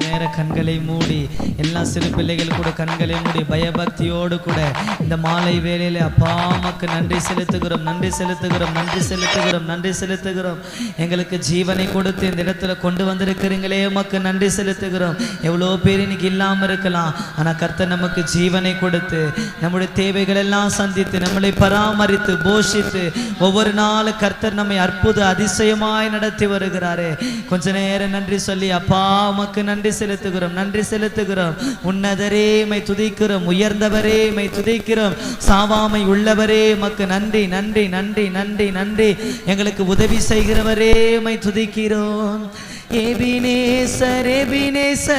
நேர கண்களை மூடி எல்லா சிறு பிள்ளைகள் கூட கண்களை மூடி பயபக்தியோடு கூட இந்த மாலை வேளையில அப்பா உமக்கு நன்றி செலுத்துகிறோம், நன்றி செலுத்துகிறோம், நன்றி செலுத்துகிறோம், நன்றி செலுத்துகிறோம். எங்களுக்கு ஜீவனை கொடுத்து இந்த இடத்துல கொண்டு வந்திருக்கிறீங்களே உமக்கு நன்றி செலுத்துகிறோம். எவ்வளோ பேர் இன்னைக்கு இல்லாமல் இருக்கலாம், ஆனால் கர்த்தர் நமக்கு ஜீவனை கொடுத்து நம்முடைய தேவைகள் எல்லாம் சந்தித்து நம்மளை பராமரித்து போஷித்து ஒவ்வொரு நாளும் கர்த்தர் நம்மை அற்புத அதிசயமாய் நடத்தி வருகிறாரே. கொஞ்ச நேரம் நன்றி சொல்லி அப்பா உமக்கு நன்றி செலுத்துகிறோம், நன்றி செலுத்துகிறோம். உன்னதரே மை துதிக்கிறோம், உயர்ந்தவரே மை துதிக்கிறோம், சாவாமை உள்ளவரே உமக்கு நன்றி நன்றி நன்றி நன்றி நன்றி. எங்களுக்கு உதவி செய்கிறவரே மை துதிக்கிறோம். எபினேசர் எபினேசர்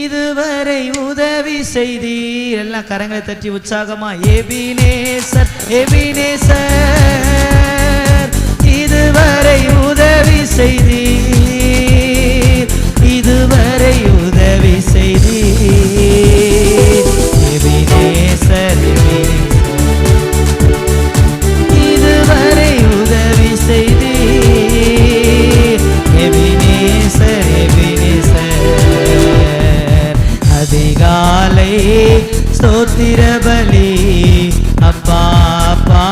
இதுவரை உதவி செய்தீர். எல்லாம் கரங்களை தட்டி உற்சாகமா எபினேசர் எபினேசர் இதுவரை உதவி செய்தீர், இதுவரை உதவி செய்தீர். எபினேசர் இதுவரை உதவி செய்தீர். எபினேசர் எபினேசர் அதிகாலை ஸ்தோத்திர பலி அப்பா அப்பா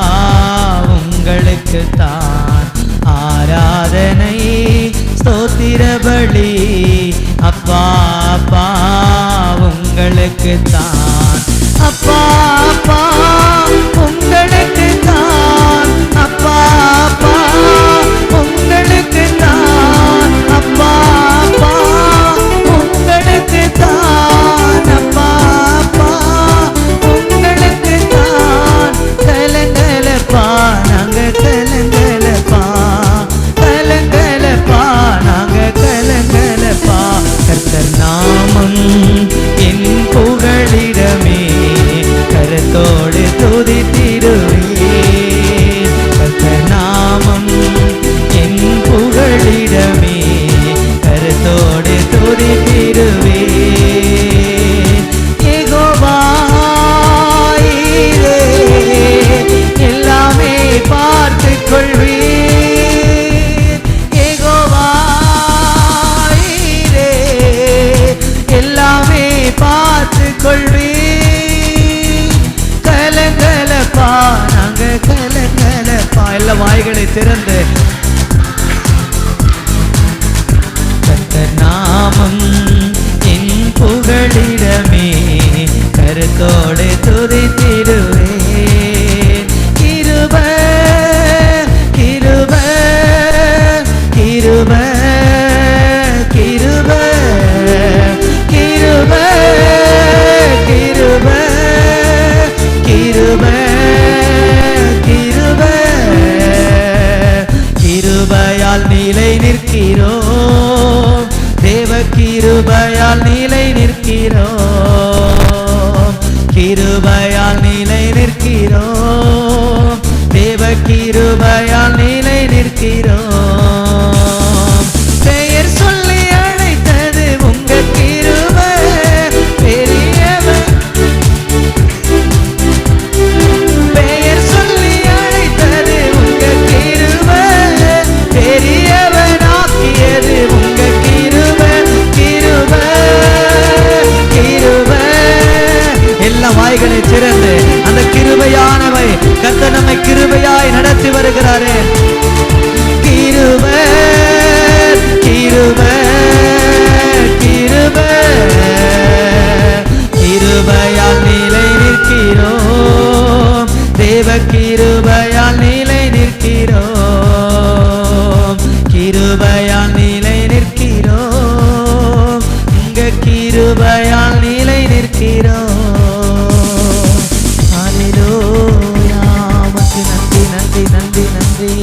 உங்களுக்கு தான் ஆராதனை. ஸ்தோத்திர பலி அப்பா அப்பா உங்களுக்கு தான், அப்பா அப்பா உங்களுக்கு தான், அப்பா அப்பா உங்களுக்கு தான், அப்பா அப்பா உங்களுக்கு தான், அப்பா அப்பா உங்களுக்கு தான். கலங்கலப்பா நாங்க கலங்கலப்பா, கலங்கலப்பா நாங்க கலங்கலப்பா. கர்த்தர் நாமம் என் புகழிடமே, கரத்தோடு துதித்திடுவேன். கர்த்தர் நாமம் என் புகழிடமே, கரத்தோடு துதித்திடுவேன். யெகோவா ஈரே எல்லாமே பார்த்துக் கொள்வீர். யெகோவா ஈரே எல்லாமே பார்த்துக் கொள்வீர். கலங்கலப்பா நாங்க கலங்கலப்பா. எல்லா வாய்களை திறந்து கர்த்தர் நாமம் என் புகழிடமே, கருத்தோடு துதித்திடுவேன். கிருபை கிருபை கிருபை கிருபை கிருபை கிருபை கிருபை கிருபை. கிருபையால் நிலை நிற்கிறோம், தேவ கிருபையால் நிலை நிற்கிறோம். கிருபையால் நிலை நிற்கிறோம், தேவ கிருபையால் நிலை நிற்கிறோம். பெயர் சொல்லி அழைத்தது உங்க கிருபை பெரியவர், பெயர் சொல்லி அழைத்தது உங்க கிருபை பெரியவனாக்கியது உங்க கிருபை கிருபை கிருபை. எல்லா வாய்களை திறந்து அந்த கிருபையானவை கர்த்தர் நம்மை கிருபையாய் நடத்தி வருகிறாரே. கிருபை கிருபை கிருபை கிருபையால் நிலை நிற்கிறோம், தேவ கிருபையால் நிலை நிற்கிறோம். கிருபையால் நிலை நிற்கிறோம், உங்க கிருபையால் நிலை நிற்கிறோம். ஹல்லேலூயா உமக்கு நன்றி நன்றி நன்றி நன்றி.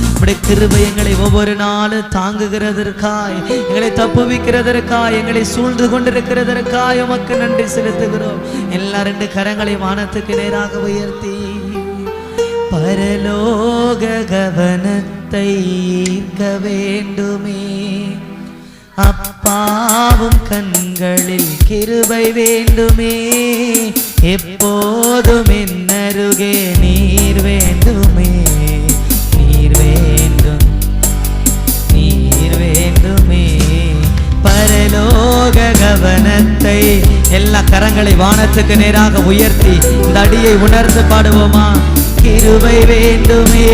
உம்முடைய கிருபை எங்களை ஒவ்வொரு நாளும் தாங்குகிறதற்காய், எங்களை தப்புவிக்கிறதற்காய், எங்களை சூழ்ந்து கொண்டிருக்கிறதற்காய் உமக்கு நன்றி செலுத்துகிறோம். எல்லா ரெண்டு கரங்களை வானத்துக்கு நேராக உயர்த்தி பரலோக கவனத்தை ஈர்க்க வேண்டுமே, அப்பாவும் கண்களில் கிருபை வேண்டுமே. எப்போதும் என்னருகே நீர் வேண்டுமே, நீர் வேண்டும் நீர் வேண்டுமே. வசனத்தை எல்லா கரங்களை வானத்துக்கு நேராக உயர்த்தி இந்த அடியை உணர்ந்து பாடுவோமா? கிருபை வேண்டுமே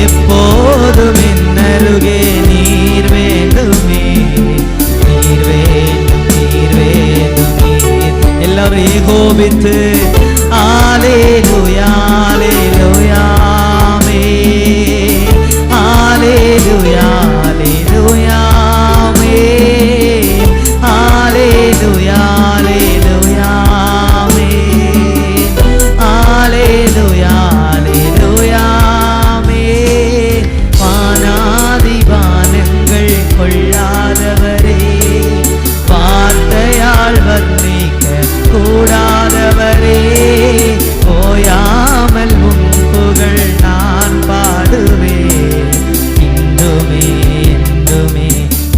எப்போதும் என்னருகே நீர் வேண்டுமே, நீர் வேண்டும், நீர் வேண்டும், நீர். எல்லாரும் ஏகோபித்து ஹல்லேலூயா ஹல்லேலூயா ஆமென், ஹல்லேலூயா ஹல்லேலூயா ஆமென், ஹல்லேலூயா ஹல்லேலூயா ஆமென், ஹல்லேலூயா ஹல்லேலூயா ஆமென். வானாதி வானங்கள் கொள்ளாதவரே, வார்த்தையால் வர்ணிக்க கூடாதவரே, ஓயாமல் உம் புகழ் நான் பாடுவேன் இன்றுமே என்றுமே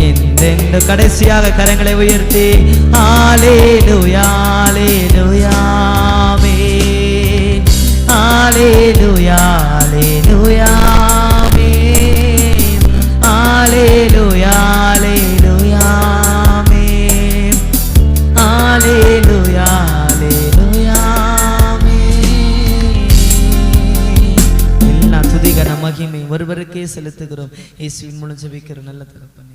என்றென்று. கடைசியாக கரங்களை உயர்த்தி ஹல்லேலூயா ஹல்லேலூயா ஆமென், ஹல்லேலூயா ஹல்லேலூயா ஆமென், ஹல்லேலூயா ஹல்லேலூயா ஆமென், ஹல்லேலூயா ஹல்லேலூயா ஆமென். எல்லா துதி கன மகிமை ஒருவருக்கே செலுத்துகிறோம். இயேசுவின் மூலம் ஜெபிக்கிற நல்ல தகப்பனே.